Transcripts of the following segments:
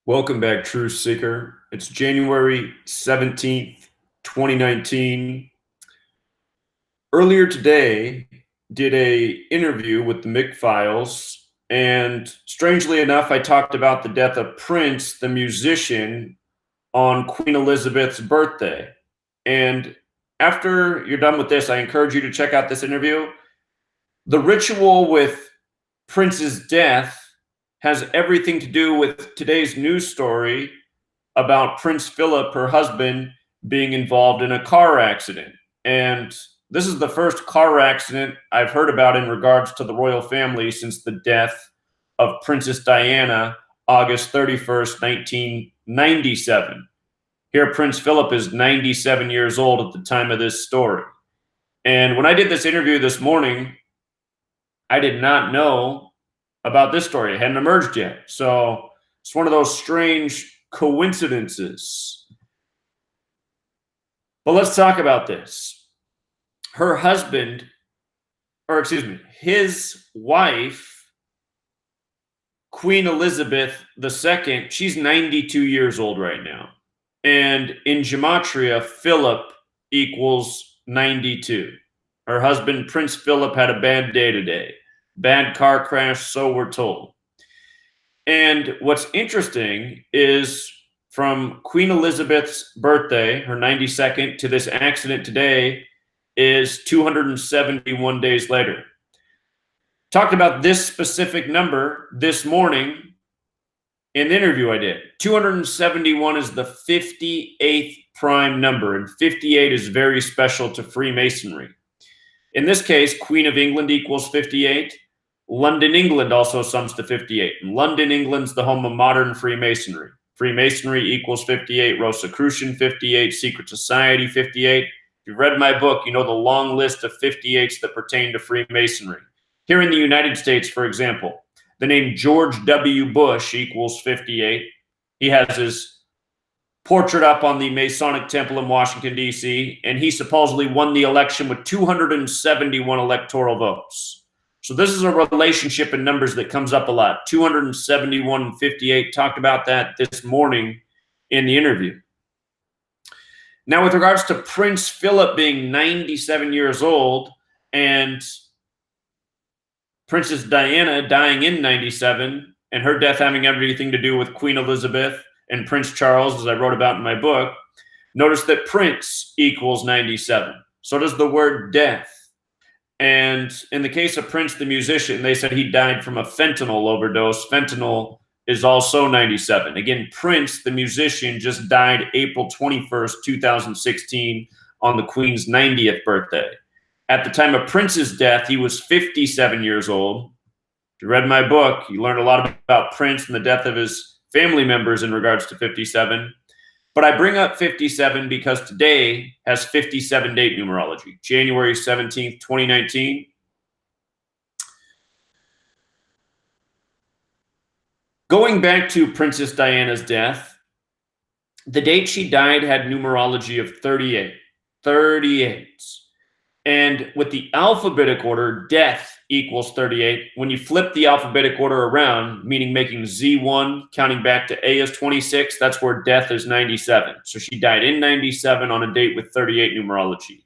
Welcome back, Truth Seeker. It's January 17th, 2019. Earlier today, did a interview with the Mick Files, and strangely enough, I talked about the death of Prince, the musician, on Queen Elizabeth's birthday. And after you're done with this, I encourage you to check out this interview. The ritual with Prince's death has everything to do with today's news story about Prince Philip, her husband, being involved in a car accident. And this is the first car accident I've heard about in regards to the royal family since the death of Princess Diana, August 31st, 1997. Here, Prince Philip is 97 years old at the time of this story. And when I did this interview this morning, I did not know about this story. It hadn't emerged yet. So it's one of those strange coincidences. But let's talk about this. Her husband, or excuse me, his wife, Queen Elizabeth II, she's 92 years old right now. And in Gematria, Philip equals 92. Her husband, Prince Philip, had a bad day today. Bad car crash, so we're told. And what's interesting is from Queen Elizabeth's birthday, her 92nd, to this accident today is 271 days later. Talked about this specific number this morning in the interview I did. 271 is the 58th prime number, and 58 is very special to Freemasonry. In this case, Queen of England equals 58. London, England also sums to 58. London, England's the home of modern Freemasonry. Freemasonry equals 58. Rosicrucian, 58. Secret Society, 58. If you've read my book, you know the long list of 58s that pertain to Freemasonry. Here in the United States, for example, the name George W. Bush equals 58. He has his portrait up on the Masonic Temple in Washington, D.C., and he supposedly won the election with 271 electoral votes. So this is a relationship in numbers that comes up a lot. 271 and 58, talked about that this morning in the interview. Now, with regards to Prince Philip being 97 years old and Princess Diana dying in 97 and her death having everything to do with Queen Elizabeth and Prince Charles, as I wrote about in my book, notice that Prince equals 97. So does the word death. And in the case of Prince, the musician, they said he died from a fentanyl overdose. Fentanyl is also 97. Again, Prince, the musician, just died April 21st, 2016 on the Queen's 90th birthday. At the time of Prince's death, he was 57 years old. If you read my book, you learned a lot about Prince and the death of his family members in regards to 57. But I bring up 57 because today has 57 date numerology, January 17th, 2019. Going back to Princess Diana's death, the date she died had numerology of 38. 38. And with the alphabetic order, death equals 38. When you flip the alphabetic order around, meaning making Z1, counting back to A is 26, that's where death is 97. So she died in 97 on a date with 38 numerology.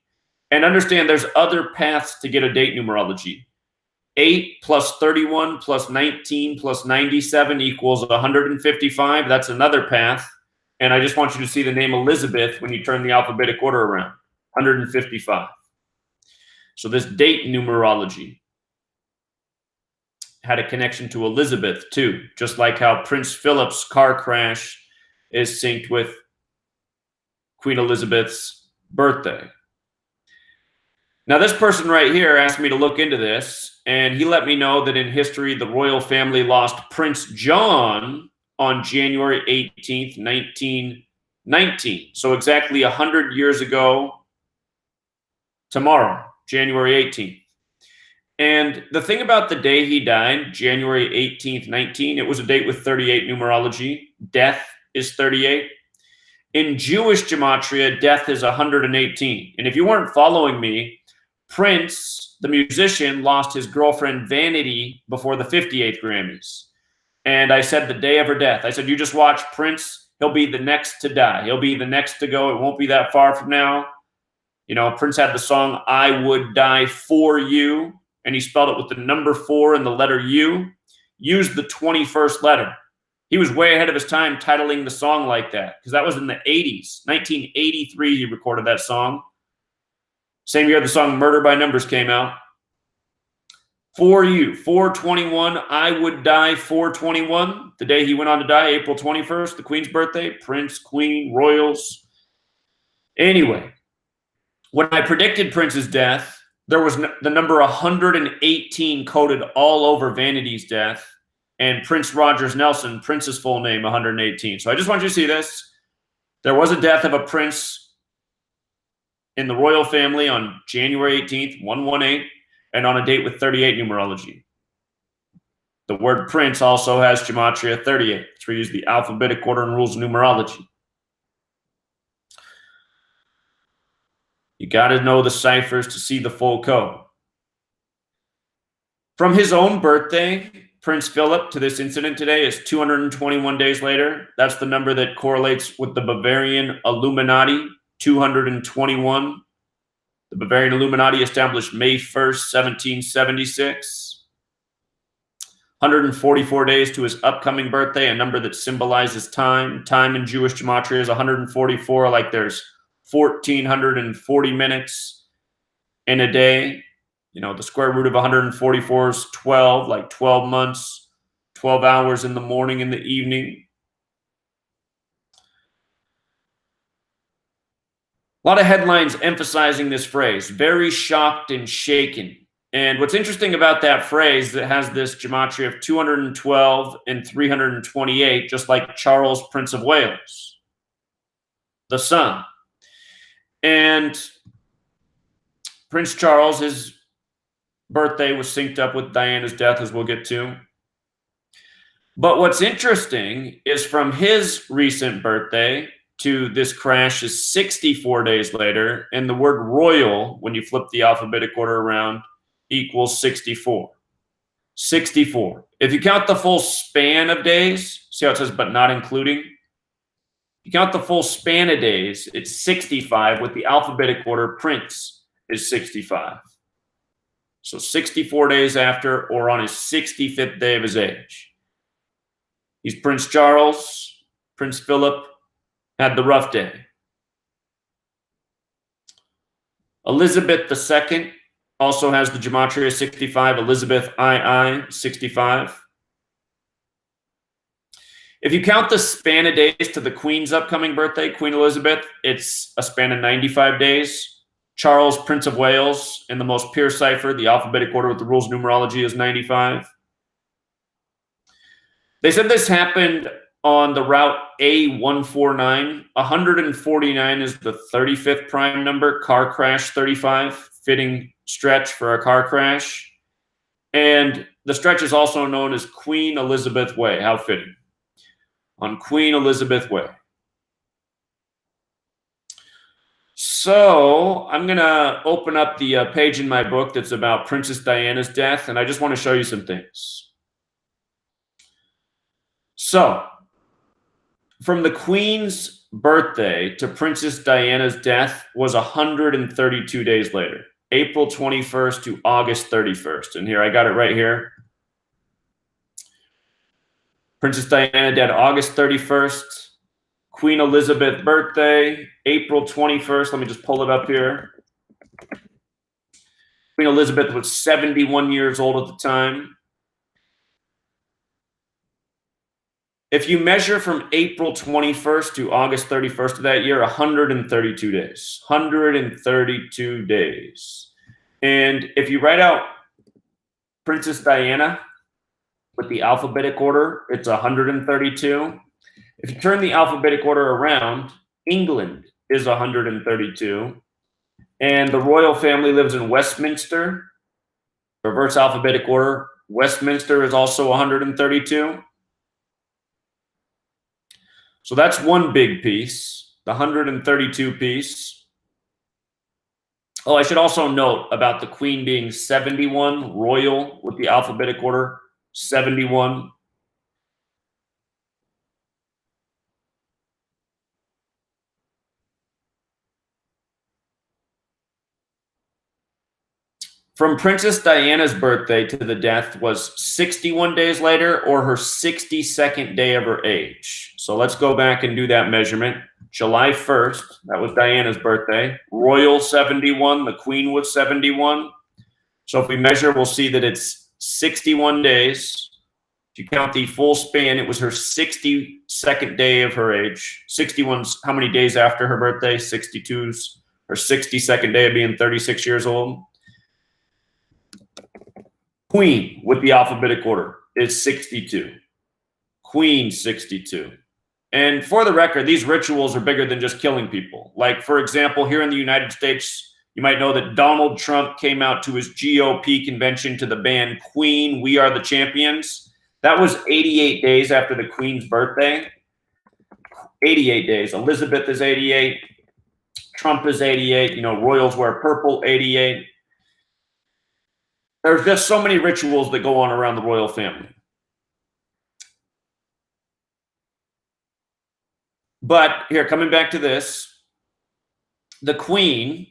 And understand there's other paths to get a date numerology. 8 plus 31 plus 19 plus 97 equals 155. That's another path. And I just want you to see the name Elizabeth when you turn the alphabetic order around. 155. So this date numerology had a connection to Elizabeth too, just like how Prince Philip's car crash is synced with Queen Elizabeth's birthday. Now, this person right here asked me to look into this, and he let me know that in history, the royal family lost Prince John on January 18th, 1919. So exactly 100 years ago tomorrow, January 18th. And the thing about the day he died, January 18th, 19, it was a date with 38 numerology. Death is 38. In Jewish gematria, death is 118. And if you weren't following me, Prince, the musician, lost his girlfriend Vanity before the 58th Grammys. And I said the day of her death. I said, you just watch Prince. He'll be the next to die. He'll be the next to go. It won't be that far from now. You know, Prince had the song, I Would Die For You, and he spelled it with the number 4 and the letter U. Used the 21st letter. He was way ahead of his time titling the song like that, because that was in the 80s. 1983, he recorded that song. Same year the song Murder by Numbers came out. For You, 421, I Would Die 421. The day he went on to die, April 21st, the Queen's birthday. Prince, Queen, royals. Anyway, when I predicted Prince's death, there was the number 118 coded all over Vanity's death, and Prince Rogers Nelson, Prince's full name, 118. So I just want you to see this. There was a death of a prince in the royal family on January 18th, 118, and on a date with 38 numerology. The word prince also has Gematria 38. It's where we use the alphabetic order and rules of numerology. You got to know the ciphers to see the full code. From his own birthday, Prince Philip, to this incident today is 221 days later. That's the number that correlates with the Bavarian Illuminati, 221. The Bavarian Illuminati established May 1st, 1776. 144 days to his upcoming birthday, a number that symbolizes time. Time in Jewish gematria is 144, like there's 1,440 minutes in a day. You know, the square root of 144 is 12, like 12 months, 12 hours in the morning and the evening. A lot of headlines emphasizing this phrase, very shocked and shaken. And what's interesting about that phrase, that has this gematria of 212 and 328, just like Charles, Prince of Wales, the son. And Prince Charles, his birthday was synced up with Diana's death, as we'll get to. But what's interesting is from his recent birthday to this crash is 64 days later, and the word royal, when you flip the alphabetic order around, equals 64. 64. If you count the full span of days, see how it says but not including? If you count the full span of days, it's 65. With the alphabetic order, Prince is 65. So 64 days after, or on his 65th day of his age. He's Prince Charles. Prince Philip had the rough day. Elizabeth II also has the gematria 65. Elizabeth II, 65. If you count the span of days to the Queen's upcoming birthday, Queen Elizabeth, it's a span of 95 days. Charles, Prince of Wales, in the most pure cipher, the alphabetic order with the rules of numerology is 95. They said this happened on the route A149. 149 is the 35th prime number, car crash 35, fitting stretch for a car crash. And the stretch is also known as Queen Elizabeth Way. How fitting. On Queen Elizabeth Way. So I'm going to open up the page in my book that's about Princess Diana's death, and I just want to show you some things. So, from the Queen's birthday to Princess Diana's death was 132 days later, April 21st to August 31st. And here, I got it right here. Princess Diana dead August 31st. Queen Elizabeth birthday, April 21st. Let me just pull it up here. Queen Elizabeth was 71 years old at the time. If you measure from April 21st to August 31st of that year, 132 days. 132 days. And if you write out Princess Diana with the alphabetic order, it's 132. If you turn the alphabetic order around, England is 132. And the royal family lives in Westminster. Reverse alphabetic order, Westminster is also 132. So that's one big piece, the 132 piece. Oh, I should also note about the Queen being 71, royal with the alphabetic order, 71. From Princess Diana's birthday to the death was 61 days later, or her 62nd day of her age. So let's go back and do that measurement. July 1st, that was Diana's birthday. Royal 71, the Queen was 71. So if we measure, we'll see that it's 61 days. If you count the full span, it was her 62nd day of her age. 61's how many days after her birthday? 62's her 62nd day of being 36 years old. Queen with the alphabetic order is 62. Queen 62. And for the record, these rituals are bigger than just killing people. Like, for example, here in the United States, you might know that Donald Trump came out to his GOP convention to the band Queen, We Are the Champions. That was 88 days after the Queen's birthday. 88 days. Elizabeth is 88. Trump is 88. You know, royals wear purple, 88. There's just so many rituals that go on around the royal family. But here, coming back to this, the Queen,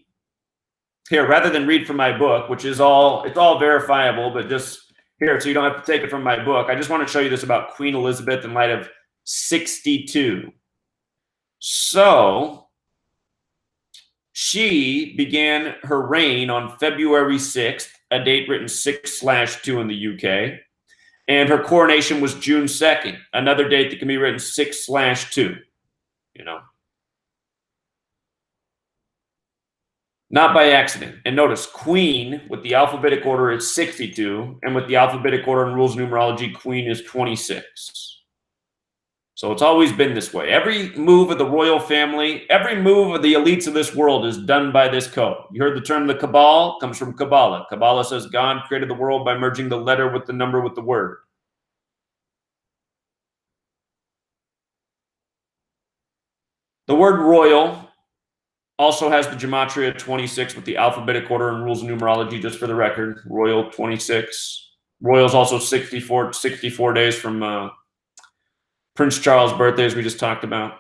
here, rather than read from my book, which is it's all verifiable, but just here, so you don't have to take it from my book, I just want to show you this about Queen Elizabeth in light of 62. So she began her reign on February 6th, a date written 6/2 in the UK. And her coronation was June 2nd, another date that can be written 6/2, you know. Not by accident. And notice, Queen with the alphabetic order is 62, and with the alphabetic order and rules of numerology, Queen is 26. So it's always been this way. Every move of the royal family, every move of the elites of this world is done by this code. You heard the term the Cabal comes from Kabbalah. Kabbalah says God created the world by merging the letter with the number with the word. The word royal also has the Gematria 26 with the alphabetic order and rules of numerology, just for the record. Royal 26. Royal's also 64 days from Prince Charles' birthday, as we just talked about.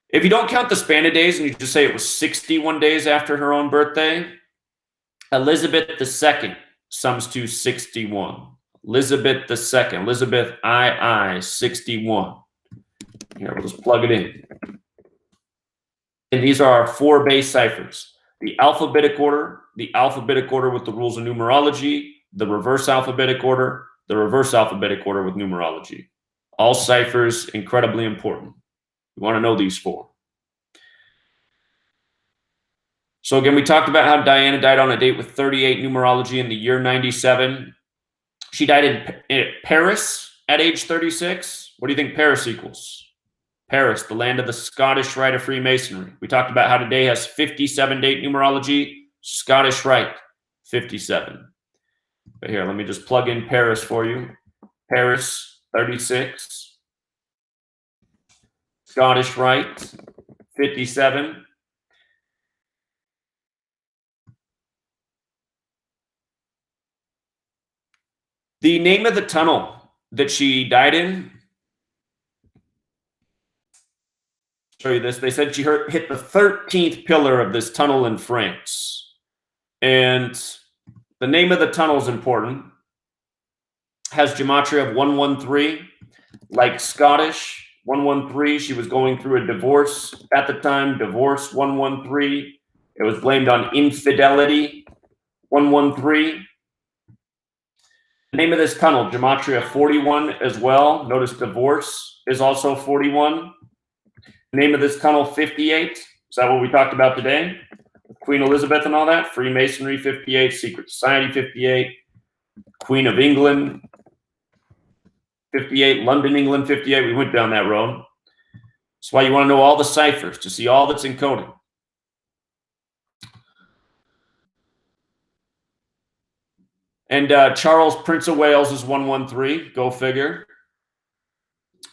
If you don't count the span of days and you just say it was 61 days after her own birthday, Elizabeth II sums to 61. Elizabeth II, Elizabeth II, 61. Here, we'll just plug it in. And these are our 4 base ciphers. The alphabetic order with the rules of numerology, the reverse alphabetic order with numerology. All ciphers incredibly important. You want to know these 4. So again, we talked about how Diana died on a date with 38 numerology in the year 97. She died in Paris at age 36. What do you think Paris equals? Paris, the land of the Scottish Rite of Freemasonry. We talked about how today has 57 date numerology. Scottish Rite, 57. But here, let me just plug in Paris for you. Paris, 36. Scottish Rite, 57. The name of the tunnel that she died in, show you this. They said she hit the 13th pillar of this tunnel in France. And the name of the tunnel is important. Has Gematria of 113. Like Scottish, 113. She was going through a divorce at the time. Divorce, 113. It was blamed on infidelity, 113. The name of this tunnel, Gematria 41 as well. Notice divorce is also 41. The name of this tunnel, 58. Is that what we talked about today? Queen Elizabeth and all that? Freemasonry, 58. Secret Society, 58. Queen of England, 58. London, England, 58. We went down that road. That's why you want to know all the ciphers to see all that's encoded. And Charles, Prince of Wales, is 113. Go figure.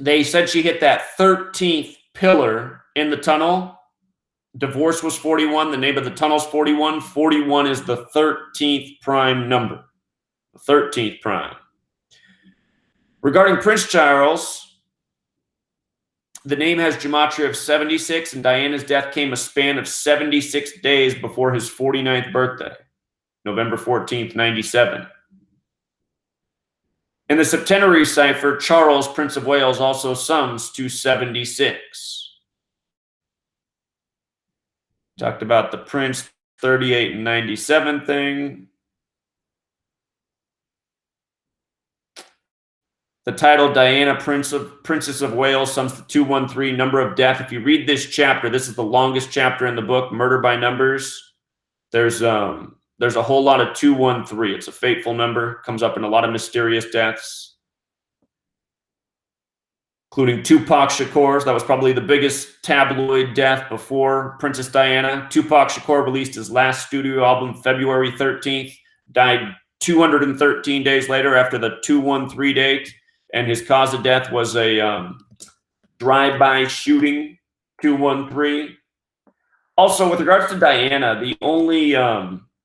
They said she hit that 13th pillar in the tunnel. Divorce was 41. The name of the tunnel is 41. 41 is the 13th prime number. The 13th prime. Regarding Prince Charles, The name has Gematria of 76, and Diana's death came a span of 76 days before his 49th birthday, November 14th, 97. In the septenary cipher, Charles, Prince of Wales, also sums to 76. Talked about the Prince 38 and 97 thing. The title, Diana, Princess of Wales, sums to 213, number of death. If you read this chapter, this is the longest chapter in the book, Murder by Numbers. There's a whole lot of 213. It's a fateful number, comes up in a lot of mysterious deaths, including Tupac Shakur's. That was probably the biggest tabloid death before Princess Diana. Tupac Shakur released his last studio album February 13th, died 213 days later after the 213 date. And his cause of death was a drive-by shooting, 213. Also, with regards to Diana, the only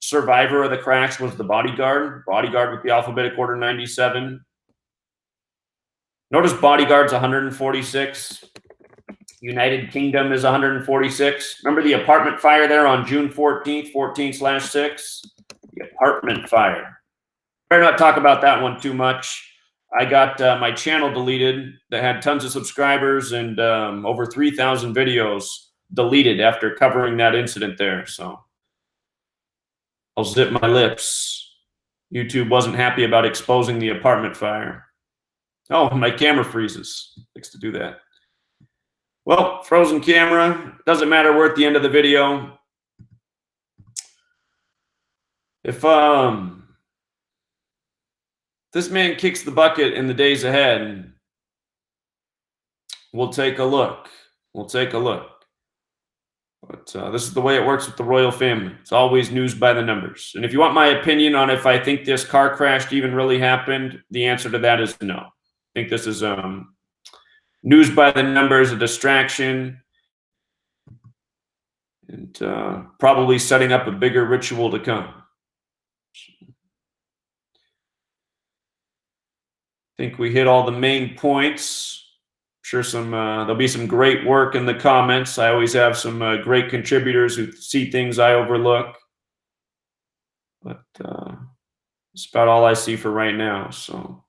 survivor of the crash was the bodyguard with the alphabetic order 97. Notice bodyguard's 146. United Kingdom is 146. Remember the apartment fire there on June 14th, 14/6? The apartment fire. Better not talk about that one too much. I got my channel deleted that had tons of subscribers and over 3,000 videos deleted after covering that incident there. So I'll zip my lips. YouTube wasn't happy about exposing the apartment fire. Oh, my camera freezes. Likes to do that. Well, frozen camera. Doesn't matter. We're at the end of the video. If this man kicks the bucket in the days ahead, we'll take a look. We'll take a look. But this is the way it works with the royal family. It's always news by the numbers. And if you want my opinion on if I think this car crash even really happened, the answer to that is no. I think this is news by the numbers, a distraction, and probably setting up a bigger ritual to come. I think we hit all the main points. I'm sure there'll be some great work in the comments. I always have some great contributors who see things I overlook. But that's about all I see for right now. So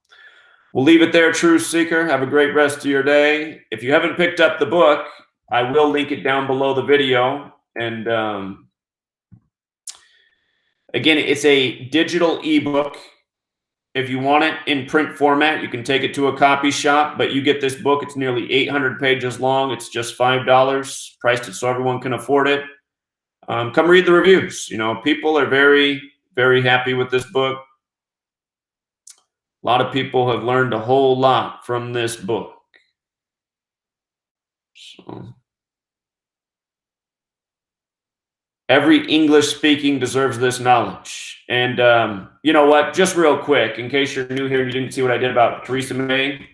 we'll leave it there, Truth Seeker. Have a great rest of your day. If you haven't picked up the book, I will link it down below the video. And again, it's a digital ebook. If you want it in print format, you can take it to a copy shop, but you get this book. It's nearly 800 pages long. It's just $5. Priced it so everyone can afford it. Come read the reviews. You know, people are very, very happy with this book. A lot of people have learned a whole lot from this book. So every English speaking deserves this knowledge. And you know what? Just real quick, in case you're new here and you didn't see what I did about Theresa May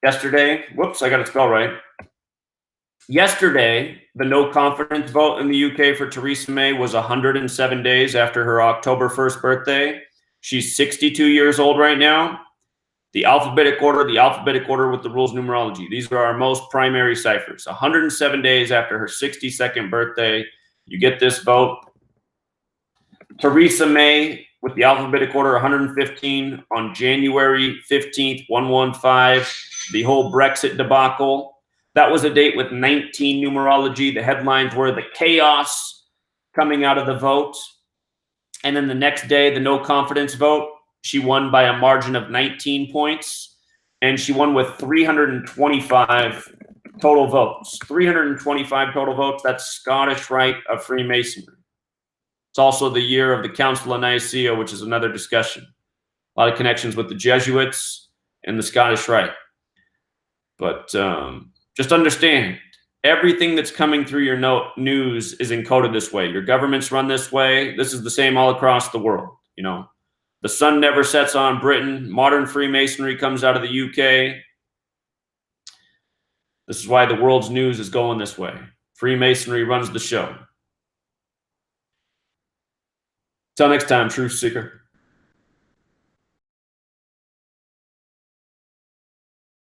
yesterday. Whoops, I got it spelled right. Yesterday, the no confidence vote in the UK for Theresa May was 107 days after her October 1st birthday. She's 62 years old right now. The alphabetic order with the rules numerology. These are our most primary ciphers. 107 days after her 62nd birthday, you get this vote. Theresa May with the alphabetic order 115 on January 15th, 115, the whole Brexit debacle. That was a date with 19 numerology. The headlines were the chaos coming out of the vote. And then the next day, the no confidence vote, she won by a margin of 19 points. And she won with 325 total votes. 325 total votes. That's Scottish Rite of Freemasonry. It's also the year of the Council of Nicaea, which is another discussion. A lot of connections with the Jesuits and the Scottish Rite. But just understand, everything that's coming through your news is encoded this way. Your governments run this way. This is the same all across the world. You know, the sun never sets on Britain. Modern Freemasonry comes out of the UK. This is why the world's news is going this way. Freemasonry runs the show. Till next time, Truth Seeker.